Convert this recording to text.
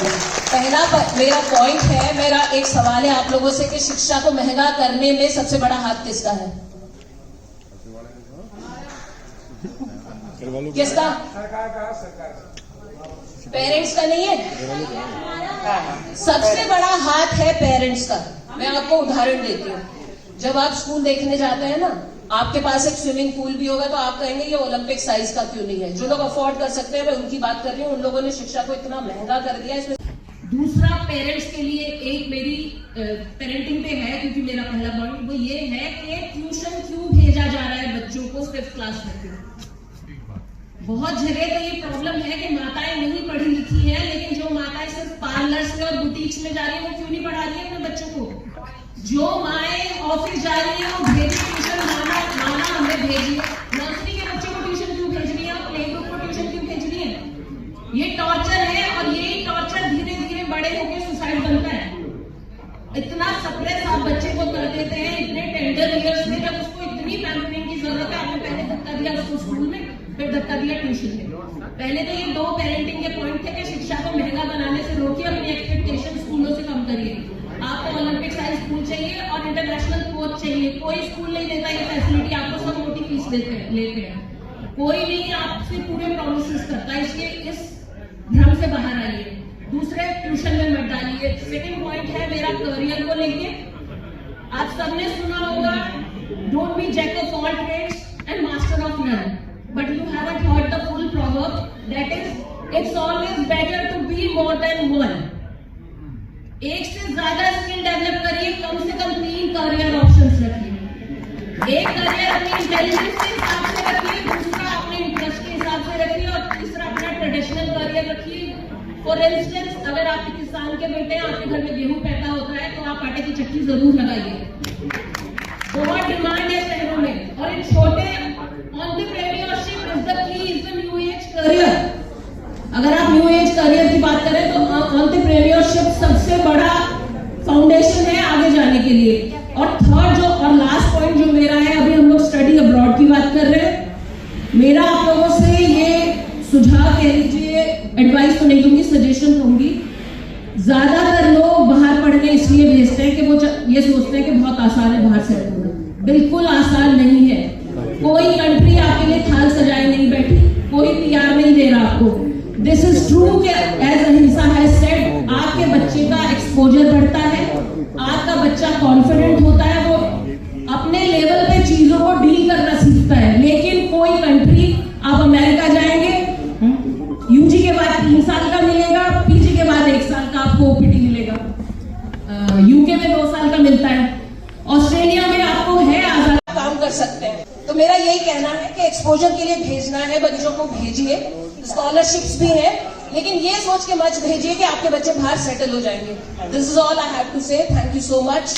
पहला मेरा पॉइंट है, मेरा एक सवाल है आप लोगों से कि शिक्षा को महंगा करने में सबसे बड़ा हाथ किसका है? किसका? पेरेंट्स का नहीं है? सबसे बड़ा हाथ है पेरेंट्स का। मैं आपको उदाहरण देती हूँ। जब आप स्कूल देखने जाते हैं ना, आपके पास एक स्विमिंग पूल भी होगा तो आप कहेंगे ये ओलंपिक साइज का क्यों नहीं है। जो लोग अफोर्ड कर सकते हैं मैं उनकी बात कर रही हूँ। उन लोगों ने शिक्षा को इतना महंगा कर दिया। इसमें दूसरा पेरेंट्स के लिए एक मेरी पेरेंटिंग पे है, क्योंकि मेरा पहला पॉइंट वो ये है कि ट्यूशन क्यों भेजा जा रहा है बच्चों को 5th क्लास में। बहुत जगह तो ये प्रॉब्लम है कि माताएं नहीं पढ़ी लिखी हैं, लेकिन जो माताएं सिर्फ पार्लर्स में और बुटीक्स में जा रही है वो क्यों नहीं पढ़ा रही है अपने बच्चों को? जो माएं ऑफिस जा रही है वो भेजी ट्यूशन, माना हमें भेजिए। नर्सरी के बच्चों को ट्यूशन क्यों भेज रही है और प्ले ग्रुप को ट्यूशन क्यों भेज रही है? ये टॉर्चर है और यही टॉर्चर धीरे धीरे बड़े होकर सुसाइड बनता है। इतना सप्रेस आप बच्चे को कर देते हैं इतने टेंडर ईयर्स में, जब उसको इतनी पैम्परिंग की जरूरत है। आपने पहले धक्का दिया उसको स्कूल में, फिर धक्का दिया ट्यूशन में। पहले तो ये 2 पेरेंटिंग के पॉइंट थे कि शिक्षा को महंगा बनाने से रोकिए, अपनी एक्सपेक्टेशन स्कूलों से कम करिए। आपको ओलंपिक साइज स्कूल चाहिए और इंटरनेशनल कोच चाहिए। कोई स्कूल नहीं देता ये फैसिलिटी, आपको सब मोटी फीस लेते हैं। कोई नहीं आपसे पूरे प्रोमिस करता, इसलिए इस भ्रम से बाहर आइए। दूसरे ट्यूशन में मत डालिए। सेकेंड पॉइंट है मेरा करियर को लेके। आप सबने सुना होगा, don't be jack of all trades and master of none, but you haven't heard the full proverb, that is, it's always better to be more than one. एक से ज्यादा स्किल डेवलप करिए, कम से कम 3 करियर ऑप्शंस रखिए। एक career अपनी intelligence के हिसाब से रखिए, दूसरा अपने इंटरेस्ट के हिसाब से रखिए और तीसरा अपना ट्रेडिशनल करियर रखिए। फॉर इंस्टेंस, अगर आपके किसान के बेटे हैं, आपके घर में गेहूं पैदा होता है तो आप आटे की चक्की जरूर लगाइए। बहुत डिमांड है शहरों में, और इन छोटे entrepreneurship is the key, is the new age career. अगर आप न्यू एज करियर की बात करें तो एंटरप्रेन्योरशिप सबसे बड़ा फाउंडेशन है आगे जाने के लिए। और थर्ड और लास्ट पॉइंट जो मेरा है, अभी हम लोग स्टडी अब्रॉड की बात कर रहे हैं। मेरा आप लोगों से ये सुझाव कह लीजिए, एडवाइस तो नहीं दूंगी, सजेशन दूंगी। ज्यादातर लोग बाहर पढ़ने इसलिए भेजते हैं कि वो ये सोचते हैं कि बहुत आसान है बाहर सेटल होना। बिल्कुल आसान नहीं है। कोई कंट्री आपके लिए थाल सजाए नहीं बैठी, कोई PR नहीं दे रहा आपको। दिस इज ट्रू कि एज अहिंसा हैज सेड, आपके बच्चे का एक्सपोजर बढ़ता है, आपका बच्चा कॉन्फिडेंट होता है, वो अपने लेवल पे चीजों को डील करना सीखता है। लेकिन कोई कंट्री, आप अमेरिका जाएंगे, UG के बाद 3 साल का मिलेगा, PG के बाद 1 साल का आपको OPT मिलेगा, UK में 2 साल का मिलता है, ऑस्ट्रेलिया में आपको है आजाद काम कर सकते हैं। तो मेरा यही कहना है कि एक्सपोजर के लिए भेजना है बच्चों को, भेजिए। स्कॉलरशिप्स भी है, लेकिन ये सोच के मत भेजिए कि आपके बच्चे बाहर सेटल हो जाएंगे। This is all I have to say. Thank you so much.